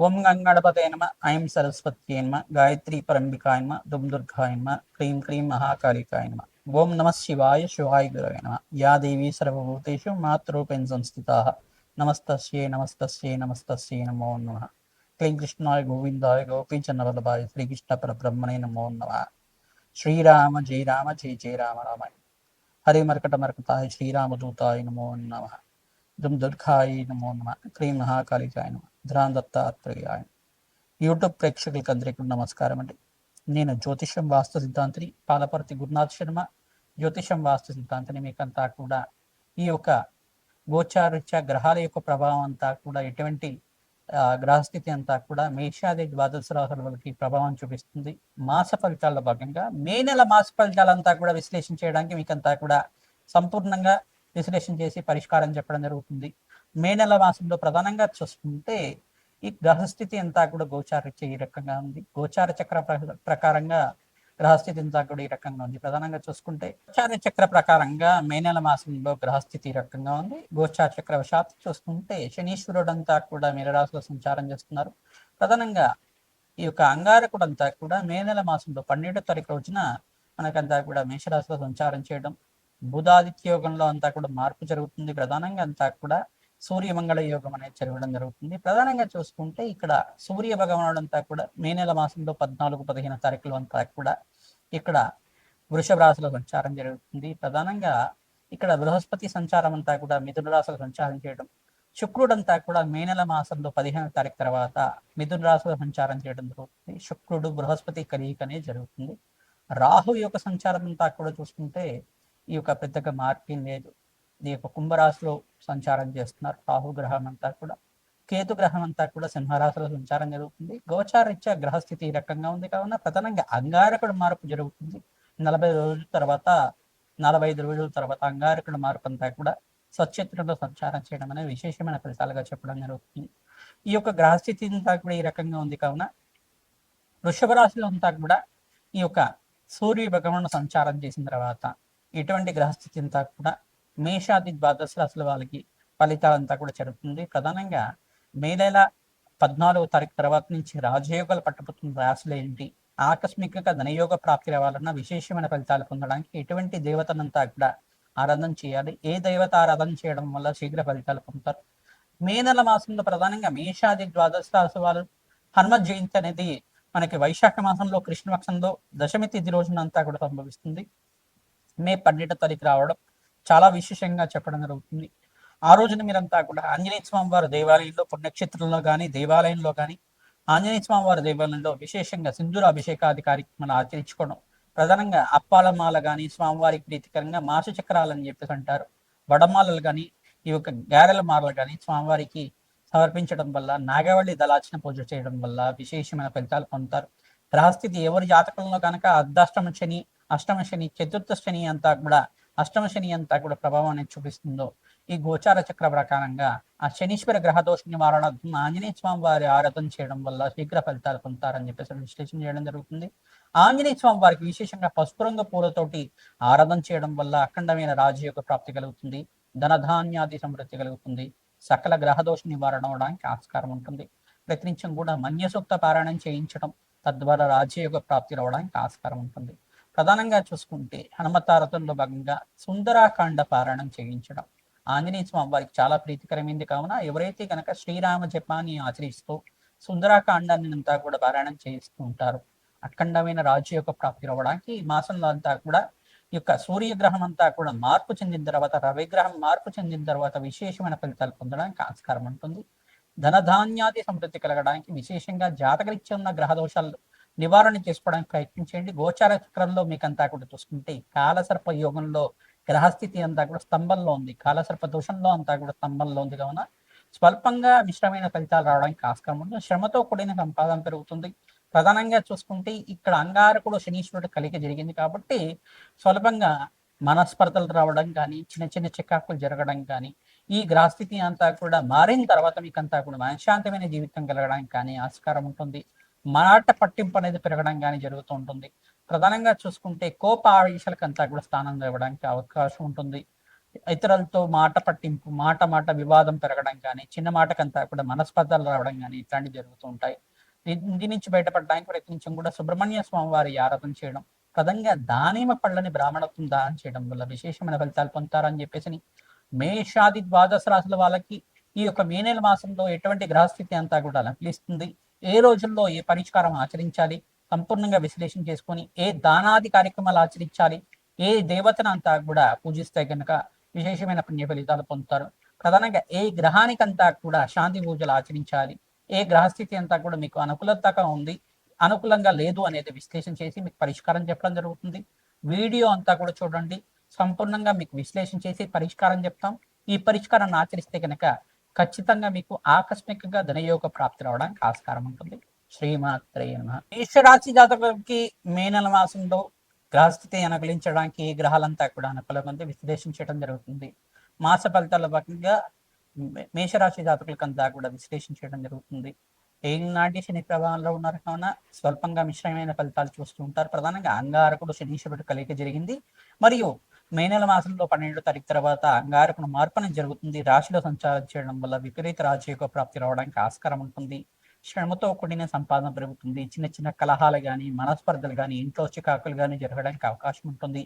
ఓం గంగణపతే నమ ఐం సరస్వత్యే నమ గాయత్రీ పరంబికాయ నమ దుమ్ దుర్గాయ నమ క్లీం క్లీం మహాకాళికాయ నమ ఓం నమ శివాయ శివాయ గురవే నమ యా దేవీ సర్వభూతేషు మాతృరూపేణ సంస్థితాః నమస్తస్యై నమస్తస్యై నమస్తస్యై నమో నమః క్లీం కృష్ణాయ గోవిందాయ గోపీచంద్రవల్లభాయ శ్రీకృష్ణ పరబ్రహ్మణే నమో నమః శ్రీరామ జయ రామ జయ జయ రామ రామాయ హరి మర్కట మర్కటాయ శ్రీరామదూతాయ నమో నమః దుమ్ దుర్గాయ నమో నమః క్లీం మహాకాళికాయ నమ ధ్రాన్ దత్తాత్రేయాయ. యూట్యూబ్ ప్రేక్షకులకు అందరికీ నమస్కారం అండి. నేను జ్యోతిషం వాస్తు సిద్ధాంతిని పాలపర్తి గురునాథ్ శర్మ. జ్యోతిషం వాస్తు సిద్ధాంతిని మీకంతా కూడా ఈ యొక్క గోచారీత్యా గ్రహాల యొక్క ప్రభావం అంతా కూడా ఎటువంటి గ్రహస్థితి అంతా కూడా మేషాది ద్వాదశ రాశుల వాళ్ళకి ప్రభావం చూపిస్తుంది. మాస ఫలితాల్లో భాగంగా మే నెల మాస ఫలితాలంతా కూడా విశ్లేషణ చేయడానికి మీకంతా కూడా సంపూర్ణంగా విశ్లేషణ చేసి పరిష్కారం చెప్పడం జరుగుతుంది. మే నెల మాసంలో ప్రధానంగా చూసుకుంటే ఈ గ్రహస్థితి అంతా కూడా గోచారీత్యా ఈ రకంగా ఉంది. గోచార చక్ర ప్రకారంగా గ్రహస్థితి అంతా కూడా ఈ రకంగా ఉంది. ప్రధానంగా చూసుకుంటే గోచార చక్ర ప్రకారంగా మే నెల మాసంలో గ్రహస్థితి ఈ రకంగా ఉంది. గోచార చక్ర వశాత్తు చూసుకుంటే శనీశ్వరుడు అంతా కూడా మీనరాశిలో సంచారం చేస్తున్నారు. ప్రధానంగా ఈ యొక్క అంగారకుడు అంతా కూడా మే నెల మాసంలో 12వ తారీఖు రోజున మనకంతా కూడా మేషరాశిలో సంచారం చేయడం, బుధాదిత్య యోగంలో అంతా కూడా మార్పు జరుగుతుంది. ప్రధానంగా అంతా కూడా సూర్యమంగళ యోగం అనేది జరగడం జరుగుతుంది. ప్రధానంగా చూసుకుంటే ఇక్కడ సూర్య భగవానుడు అంతా కూడా మే నెల మాసంలో 14, 15 తారీఖులు అంతా కూడా ఇక్కడ వృషభ రాశిలో సంచారం జరుగుతుంది. ప్రధానంగా ఇక్కడ బృహస్పతి సంచారం అంతా కూడా మిథున రాశిలో సంచారం చేయడం, శుక్రుడు అంతా కూడా మే నెల మాసంలో 15వ తారీఖు తర్వాత మిథున రాశిలో సంచారం చేయడం జరుగుతుంది. శుక్రుడు బృహస్పతి కలయిక అనేది జరుగుతుంది. రాహు యొక్క సంచారం అంతా కూడా చూసుకుంటే ఈ యొక్క పెద్దగా మార్పు లేదు. ఈ యొక్క కుంభరాశిలో సంచారం చేస్తున్నారు రాహు గ్రహం అంతా కూడా. కేతు గ్రహం అంతా కూడా సింహరాశిలో సంచారం జరుగుతుంది. గోచారీత్యా గ్రహస్థితి ఈ రకంగా ఉంది కావున ప్రధానంగా అంగారకుడు మార్పు జరుగుతుంది. 45 రోజుల తర్వాత అంగారకుడు మార్పు అంతా కూడా స్వచ్ఛత్రంలో సంచారం చేయడం అనేది విశేషమైన ఫలితాలుగా చెప్పడం జరుగుతుంది. ఈ యొక్క గ్రహస్థితి అంతా కూడా ఈ రకంగా ఉంది కావున వృషభ రాశిలో అంతా కూడా ఈ యొక్క సూర్య భగవానుడు సంచారం చేసిన తర్వాత ఇటువంటి గ్రహస్థితి అంతా కూడా మేషాది ద్వాదశ రాశుల వాళ్ళకి ఫలితాలంతా కూడా జరుగుతుంది. ప్రధానంగా మే నెల 14వ తారీఖు తర్వాత నుంచి రాజయోగాలు పట్టబోతున్న రాశులు ఏంటి, ఆకస్మికంగా ధనయోగ ప్రాప్తి రావాలన్న విశేషమైన ఫలితాలు పొందడానికి ఎటువంటి దేవతనంతా కూడా ఆరాధన చేయాలి, ఏ దేవత ఆరాధన చేయడం వల్ల శీఘ్ర ఫలితాలు పొందుతారు. మే నెల మాసంలో ప్రధానంగా మేషాది ద్వాదశ రాశి వాళ్ళు హనుమత్ జయంతి అనేది మనకి వైశాఖ మాసంలో కృష్ణపక్షంలో దశమి తిథి రోజునంతా కూడా సంభవిస్తుంది. మే 12వ తారీఖు రావడం చాలా విశేషంగా చెప్పడం జరుగుతుంది. ఆ రోజున మీరంతా కూడా ఆంజనేయ స్వామి వారి దేవాలయంలో పుణ్యక్షేత్రంలో కానీ దేవాలయంలో కానీ ఆంజనేయ స్వామి వారి దేవాలయంలో విశేషంగా సింధూర అభిషేకాది కార్యక్రమాలు ఆచరించుకోవడం, ప్రధానంగా అప్పాలమాల కానీ స్వామివారికి ప్రీతికరంగా మాస చక్రాలు అని చెప్పేసి అంటారు, వడమాలలు కానీ ఈ యొక్క గారెల మాలలు కానీ స్వామివారికి సమర్పించడం వల్ల, నాగవల్లి దళార్చన పూజ చేయడం వల్ల విశేషమైన ఫలితాలు పొందుతారు. గ్రహస్థితి ఎవరి జాతకంలో కనుక అర్ధాష్టమ శని, అష్టమ శని, చతుర్థ శని అంతా కూడా అష్టమ శని అంతా కూడా ప్రభావం అనేది చూపిస్తుందో ఈ గోచార చక్ర ప్రకారంగా ఆ శనీశ్వర గ్రహ దోష నివారణార్థం ఆంజనేయ స్వామి వారి ఆరాధన చేయడం వల్ల శీఘ్ర ఫలితాలు పొందుతారని చెప్పేసి విశ్లేషణ చేయడం జరుగుతుంది. ఆంజనేయ స్వామి వారికి విశేషంగా పసుపు రంగు పూలతోటి ఆరాధన చేయడం వల్ల అఖండమైన రాజయోగ ప్రాప్తి కలుగుతుంది, ధనధాన్యాది సమృద్ధి కలుగుతుంది, సకల గ్రహ దోష నివారణ అవడానికి ఆస్కారం ఉంటుంది. ప్రతినిత్యం కూడా మన్య సూక్త పారాయణం చేయించడం తద్వారా రాజయోగ ప్రాప్తి రావడానికి ఆస్కారం ఉంటుంది. ప్రధానంగా చూసుకుంటే హనుమతారథంలో భాగంగా సుందరాకాండ పారాయణం చేయించడం ఆంజనేయ స్వామి వారికి చాలా ప్రీతికరమైంది కావున ఎవరైతే కనుక శ్రీరామ జపాన్ని ఆచరిస్తూ సుందరాకాండాన్ని అంతా కూడా పారాయణం చేయిస్తూ ఉంటారు అఖండమైన రాజయోగ ప్రాప్తి రావడానికి. ఈ మాసంలో అంతా కూడా ఈ యొక్క సూర్యగ్రహం అంతా కూడా మార్పు చెందిన తర్వాత, రవిగ్రహం మార్పు చెందిన తర్వాత విశేషమైన ఫలితాలు పొందడానికి ఆస్కారం ఉంటుంది. ధనధాన్యాది సమృద్ధి కలగడానికి విశేషంగా జాతకరీత్యా ఉన్న గ్రహ దోషాలు నివారణ చేసుకోవడానికి ప్రయత్నించండి. గోచార చక్రంలో మీకంతా కూడా చూసుకుంటే కాలసర్ప యోగంలో గ్రహస్థితి అంతా కూడా స్తంభంలో ఉంది, కాలసర్ప దోషంలో అంతా కూడా స్తంభంలో ఉంది కావున స్వల్పంగా మిశ్రమైన ఫలితాలు రావడానికి ఆస్కారం ఉంటుంది. శ్రమతో కూడిన సంపాదన పెరుగుతుంది. ప్రధానంగా చూసుకుంటే ఇక్కడ అంగారకుడు శనీశ్వరుడు కలిగి జరిగింది కాబట్టి స్వల్పంగా మనస్పర్ధలు రావడం కానీ, చిన్న చిన్న చికాకులు జరగడం కానీ, ఈ గ్రహస్థితి అంతా కూడా మారిన తర్వాత మీకంతా కూడా మనశ్శాంతమైన జీవితం కలగడానికి కానీ ఆస్కారం ఉంటుంది. మాట పట్టింపు అనేది పెరగడం కానీ జరుగుతూ ఉంటుంది. ప్రధానంగా చూసుకుంటే కోప ఆవేశాలకు అంతా కూడా స్థానం ఇవ్వడానికి అవకాశం ఉంటుంది. ఇతరులతో మాట పట్టింపు, మాట మాట వివాదం పెరగడం కానీ, చిన్న మాటకంతా కూడా మనస్పర్ధలు రావడం కానీ ఇట్లాంటివి జరుగుతూ ఉంటాయి. దీని నుంచి బయటపడడానికి ప్రయత్నించడం కూడా సుబ్రహ్మణ్య స్వామి వారి ఆరాధన చేయడం, ప్రధానంగా దానిమ్మ పళ్ళని బ్రాహ్మణత్వం దానం చేయడం వల్ల విశేషమైన ఫలితాలు పొందుతారని చెప్పేసి మేషాది ద్వాదశ రాశుల వాళ్ళకి ఈ యొక్క మే నెల మాసంలో ఎటువంటి గ్రహస్థితి అంతా కూడా లభిస్తుంది, ఏ రోజుల్లో ఏ పరిష్కారం ఆచరించాలి, సంపూర్ణంగా విశ్లేషణ చేసుకొని ఏ దానాది కార్యక్రమాలు ఆచరించాలి, ఏ దేవతను అంతా కూడా పూజిస్తే కనుక విశేషమైన పుణ్య ఫలితాలు పొందుతారు. ప్రధానంగా ఏ గ్రహానికంతా కూడా శాంతి పూజలు ఆచరించాలి, ఏ గ్రహస్థితి అంతా కూడా మీకు అనుకూలతగా ఉంది, అనుకూలంగా లేదు అనేది విశ్లేషణ చేసి మీకు పరిష్కారం చెప్పడం జరుగుతుంది. వీడియో అంతా కూడా చూడండి, సంపూర్ణంగా మీకు విశ్లేషణ చేసి పరిష్కారం చెప్తాం. ఈ పరిష్కారాన్ని ఆచరిస్తే కనుక ఖచ్చితంగా మీకు ఆకస్మికంగా ధనయోగ ప్రాప్తి రావడానికి ఆస్కారం ఉంటుంది. శ్రీమాత్రే నమః. మేషరాశి జాతకులకి మే నెల మాసంలో గ్రహస్థితి అనుకూలించడానికి గ్రహాలంతా కూడా అనుకూలంగా విశ్లేషించడం జరుగుతుంది. మాస ఫలితాల భాగంగా మేషరాశి జాతకులకంతా కూడా విశ్లేషించడం జరుగుతుంది. ఏనాటి శని ప్రభావంలో ఉన్నారు కావున స్వల్పంగా మిశ్రమైన ఫలితాలు చూస్తూ ఉంటారు. ప్రధానంగా అంగారకుడు శనీశ్వరుడు కలిక జరిగింది. మరియు మే నెల మాసంలో 12వ తారీఖు తర్వాత అంగారకుడు మార్పున జరుగుతుంది. రాశిలో సంచారం చేయడం వల్ల విపరీత రాజయోగ ప్రాప్తి రావడానికి ఆస్కారం ఉంటుంది. శ్రమతో కూడిన సంపాదన పెరుగుతుంది. చిన్న చిన్న కలహాలు కానీ, మనస్పర్ధలు కానీ, ఇంట్లో చికాకులు కానీ జరగడానికి అవకాశం ఉంటుంది.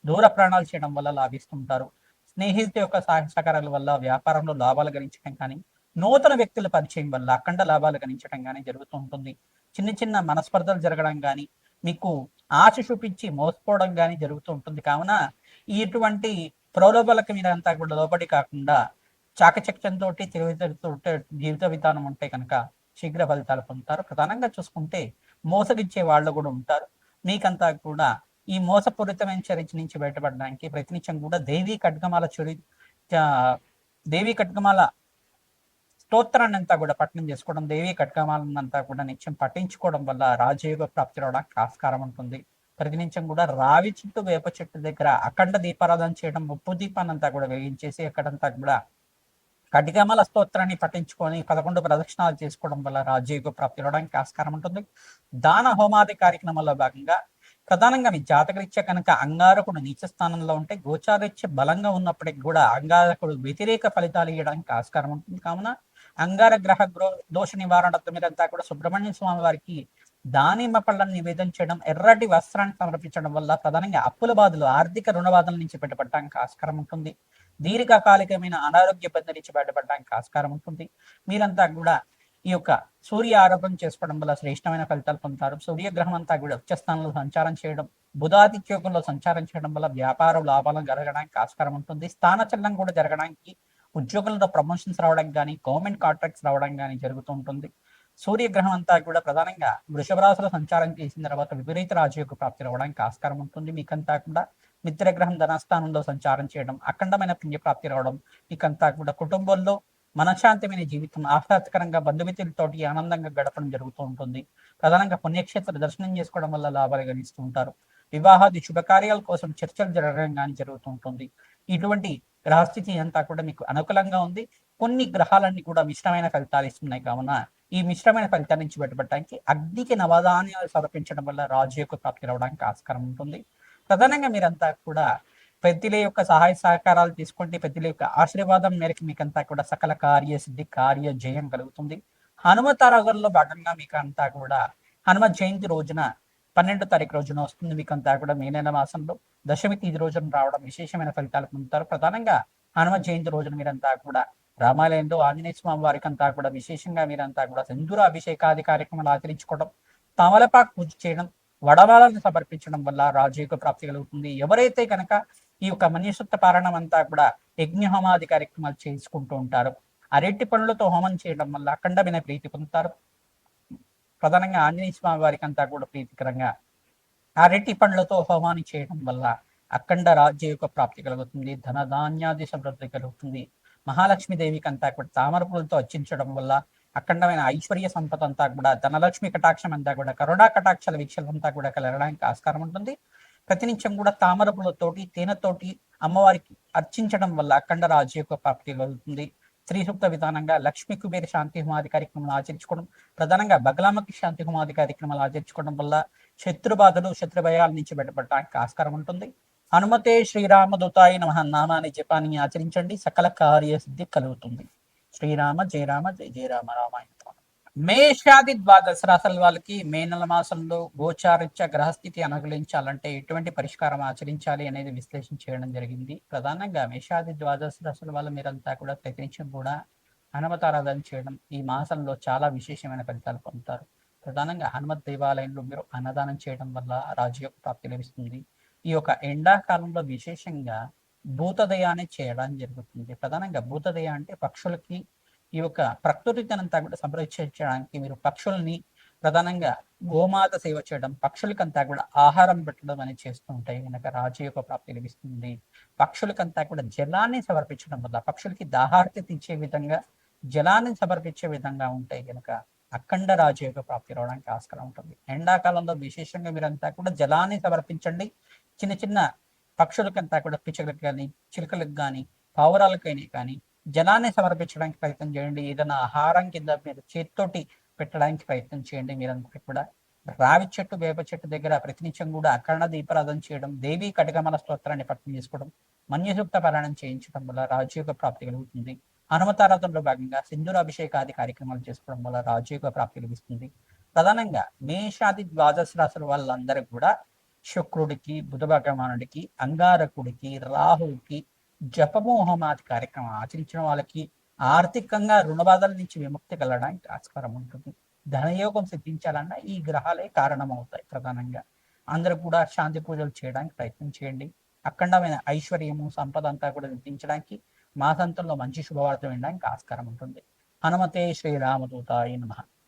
దూర ప్రయాణాలు చేయడం వల్ల లాభిస్తుంటారు. స్నేహితుల యొక్క సహకారాల వల్ల వ్యాపారంలో లాభాలు గణించడం కానీ, నూతన వ్యక్తుల పరిచయం వల్ల అఖండ లాభాలు గణించడం కానీ జరుగుతూ ఉంటుంది. చిన్న చిన్న మనస్పర్ధలు జరగడం కానీ, మీకు ఆశ చూపించి మోసపోవడం కానీ జరుగుతూ ఉంటుంది. కావున ఇటువంటి ప్రలోభాలకు మీరంతా కూడా లోబడి కాకుండా చాకచక్యంతో తెలివితేటతో జీవిత విధానం ఉంటే కనుక శీఘ్ర ఫలితాలు పొందుతారు. ప్రధానంగా చూసుకుంటే మోసగించే వాళ్ళు కూడా ఉంటారు. మీకంతా కూడా ఈ మోసపూరితమైన చర్య నుంచి బయటపడడానికి ప్రతినిత్యం కూడా దేవీ ఖడ్గమాల స్తోత్రాన్ని అంతా కూడా పఠనం చేసుకోవడం, దేవీ ఖడ్గమాలంతా కూడా నిత్యం పఠించుకోవడం వల్ల రాజయోగ ప్రాప్తి రావడానికి ఆస్కారం ఉంటుంది. ప్రతినిత్యం కూడా రావి చెట్టు, వేప చెట్టు దగ్గర అఖండ దీపారాధన చేయడం, ఉప్పు దీపాన్ని అంతా కూడా వేయించేసి అక్కడంతా కూడా ఖడ్గమాల స్తోత్రాన్ని పఠించుకొని 11 ప్రదక్షిణాలు చేసుకోవడం వల్ల రాజయోగ ప్రాప్తి రావడానికి ఆస్కారం ఉంటుంది. దాన హోమాది కార్యక్రమంలో భాగంగా ప్రధానంగా మీ జాతకరీత్యా కనుక అంగారకుడు నీచ స్థానంలో ఉంటే గోచారీత్య బలంగా ఉన్నప్పటికీ కూడా అంగారకుడు వ్యతిరేక ఫలితాలు ఇవ్వడానికి ఆస్కారం ఉంటుంది. కావున అంగార గ్రహ దోష నివారణతో మీరంతా కూడా సుబ్రహ్మణ్య స్వామి వారికి దానిమ్మ పళ్ళను నివేదన చేయడం, ఎర్రటి వస్త్రాన్ని సమర్పించడం వల్ల ప్రధానంగా అప్పుల బాధలు, ఆర్థిక రుణ బాధల నుంచి బయటపడడానికి ఆస్కారం ఉంటుంది. దీర్ఘకాలికమైన అనారోగ్య ఇబ్బంది నుంచి బయటపడడానికి ఆస్కారం ఉంటుంది. మీరంతా కూడా ఈ యొక్క సూర్య ఆరాధన చేసుకోవడం వల్ల శ్రేష్టమైన ఫలితాలు పొందుతారు. సూర్యగ్రహం అంతా కూడా ఉచ్చస్థానంలో సంచారం చేయడం, బుధాదిత్యోగంలో సంచారం చేయడం వల్ల వ్యాపార లాభాలను జరగడానికి ఆస్కారం ఉంటుంది. స్థానచలనం కూడా జరగడానికి, ఉద్యోగులలో ప్రమోషన్స్ రావడం కానీ, గవర్నమెంట్ కాంట్రాక్ట్స్ రావడం కానీ జరుగుతూ ఉంటుంది. సూర్యగ్రహం అంతా కూడా ప్రధానంగా వృషభ రాశిలో సంచారం చేసిన తర్వాత విపరీత రాజయోగ ప్రాప్తి రావడానికి ఆస్కారం ఉంటుంది. మీకంతా కూడా మిత్రగ్రహం ధనస్థానంలో సంచారం చేయడం, అఖండమైన పుణ్యప్రాప్తి రావడం, మీకంతా కూడా కుటుంబంలో మనశ్శాంతమైన జీవితం, ఆహ్లాదకరంగా బంధుమిత్రులతోటి ఆనందంగా గడపడం జరుగుతూ ఉంటుంది. ప్రధానంగా పుణ్యక్షేత్ర దర్శనం చేసుకోవడం వల్ల లాభాలు గణిస్తూ ఉంటారు. వివాహాది శుభకార్యాల కోసం చర్చలు జరగడం కానీ జరుగుతూ ఉంటుంది. ఇటువంటి గ్రహస్థితి అంతా కూడా మీకు అనుకూలంగా ఉంది. కొన్ని గ్రహాలన్నీ కూడా మిశ్రమైన ఫలితాలు ఇస్తున్నాయి. కావున ఈ మిశ్రమైన ఫలితాల నుంచి బయటపడటానికి అగ్నికి నవధాన్యాలు సమర్పించడం వల్ల రాజయోగ ప్రాప్తి రావడానికి ఆస్కారం ఉంటుంది. ప్రధానంగా మీరంతా కూడా పెద్దల యొక్క సహాయ సహకారాలు తీసుకుంటే పెద్దల యొక్క ఆశీర్వాదం మేరకు మీకంతా కూడా సకల కార్యసిద్ధి, కార్య జయం కలుగుతుంది. హనుమతారాగంలో భాగంగా మీకు అంతా కూడా హనుమ జయంతి రోజున 12వ తారీఖు రోజున వస్తుంది. మీకంతా కూడా మే నెల మాసంలో దశమి తేదీ రోజున రావడం విశేషమైన ఫలితాలు పొందుతారు. ప్రధానంగా హనుమ జయంతి రోజున మీరంతా కూడా రామాలయంలో ఆంజనేయ స్వామి వారికి అంతా కూడా విశేషంగా మీరంతా కూడా సింధూర అభిషేకాది కార్యక్రమాలు ఆచరించుకోవడం, తమలపాకు పూజ చేయడం, వడవాలను సమర్పించడం వల్ల రాజయోగ ప్రాప్తి కలుగుతుంది. ఎవరైతే కనుక ఈ యొక్క మన్యసూక్త పారాయణం అంతా కూడా యజ్ఞహోమాది కార్యక్రమాలు చేసుకుంటూ ఉంటారు, అరటి పనులతో హోమం చేయడం వల్ల అఖండమైన ప్రీతి పొందుతారు. ప్రధానంగా ఆంజనేయ స్వామి వారికి అంతా కూడా ప్రీతికరంగా అరటి పండ్లతో హోమాన్ని చేయడం వల్ల అఖండ రాజ్యయోగ ప్రాప్తి కలుగుతుంది. ధనధాన్యాది సమృద్ధి కలుగుతుంది. మహాలక్ష్మీదేవికి అంతా కూడా తామర పూలతో అర్చించడం వల్ల అఖండమైన ఐశ్వర్య సంపద అంతా కూడా, ధనలక్ష్మి కటాక్షం అంతా కూడా, కరుణా కటాక్షల వీక్షలు అంతా కూడా కలగడానికి ఆస్కారం ఉంటుంది. ప్రతినిత్యం కూడా తామర పూలతోటి, తేనెతోటి అమ్మవారికి అర్చించడం వల్ల అఖండ రాజయోగ ప్రాప్తి కలుగుతుంది. శ్రీ సూక్త విధానంగా లక్ష్మీ కుబేర శాంతి హోమాది కార్యక్రమాలు ఆచరించుకోవడం, ప్రధానంగా బగలామకి శాంతి హోమాది కార్యక్రమాలు ఆచరించుకోవడం వల్ల శత్రు బాధలు, శత్రు భయాల నుంచి బయటపడడానికి ఆస్కారం ఉంటుంది. హనుమతే శ్రీరామదూతాయ నమః నామాన్ని జపాన్ని ఆచరించండి, సకల కార్యసిద్ధి కలుగుతుంది. శ్రీరామ జయ రామ జయ జయ రామ రామాయణ. మేషాది ద్వాదశ రాశుల వాళ్ళకి మే నెల మాసంలో గోచారిత్య గ్రహస్థితి అనుకూలించాలంటే ఎటువంటి పరిష్కారం ఆచరించాలి అనేది విశ్లేషణ చేయడం జరిగింది. ప్రధానంగా మేషాది ద్వాదశ రాశుల వాళ్ళు మీరంతా కూడా ప్రతినిత్యం కూడా హనుమతారాధన చేయడం ఈ మాసంలో చాలా విశేషమైన ఫలితాలు పొందుతారు. ప్రధానంగా హనుమత్ దేవాలయంలో మీరు అన్నదానం చేయడం వల్ల రాజయోగ ప్రాప్తి లభిస్తుంది. ఈ యొక్క ఎండాకాలంలో విశేషంగా భూతదయాన్ని చేయడం జరుగుతుంది. ప్రధానంగా భూతదయ అంటే పక్షులకి ఈ యొక్క ప్రకృతినంతా కూడా సంరక్షించడానికి మీరు పక్షుల్ని ప్రధానంగా గోమాత సేవ చేయడం, పక్షులకంతా కూడా ఆహారం పెట్టడం అనేది చేస్తూ ఉంటాయి కనుక రాజయోగ ప్రాప్తి లభిస్తుంది. పక్షులకంతా కూడా జలాన్ని సమర్పించడం వల్ల పక్షులకి దాహార్తి తీర్చే విధంగా జలాన్ని సమర్పించే విధంగా ఉంటాయి కనుక అఖండ రాజయోగ ప్రాప్తి రావడానికి ఆస్కారం ఉంటుంది. ఎండాకాలంలో విశేషంగా మీరంతా కూడా జలాన్ని సమర్పించండి. చిన్న చిన్న పక్షులకంతా కూడా పిచ్చుకలకు కానీ చిలుకలకు కానీ పావురాలకైనా కానీ జలాన్ని సమర్పించడానికి ప్రయత్నం చేయండి. ఏదైనా ఆహారం కింద మీరు చేతితోటి పెట్టడానికి ప్రయత్నం చేయండి. మీరంతా కూడా రావి చెట్టు వేప చెట్టు దగ్గర ప్రతినిత్యం కూడా అఖండ దీపారాధన చేయడం, దేవి కటకమల స్తోత్రాన్ని పఠనం చేసుకోవడం, మన్యసూక్త పారాయణం చేయించడం వల్ల రాజయోగ ప్రాప్తి కలుగుతుంది. హనుమతారాధనలో భాగంగా సింధూరాభిషేకాది కార్యక్రమాలు చేసుకోవడం వల్ల రాజయోగ ప్రాప్తి లభిస్తుంది. ప్రధానంగా మేషాది ద్వాదశ రాశుల వాళ్ళందరూ కూడా శుక్రుడికి, బుధ భగవానుడికి, అంగారకుడికి, రాహువుకి జపమోహమాది కార్యక్రమం ఆచరించిన వాళ్ళకి ఆర్థికంగా రుణ బాధల నుంచి విముక్తి కలగడానికి ఆస్కారం ఉంటుంది. ధనయోగం సిద్ధించాలన్నా ఈ గ్రహాలే కారణం అవుతాయి. ప్రధానంగా అందరూ కూడా శాంతి పూజలు చేయడానికి ప్రయత్నం చేయండి. అఖండమైన ఐశ్వర్యము సంపద అంతా కూడా సిద్ధించడానికి మాసంతంలో మంచి శుభవార్త వినడానికి ఆస్కారం ఉంటుంది. హనుమతే శ్రీరామదూతాయ నమః.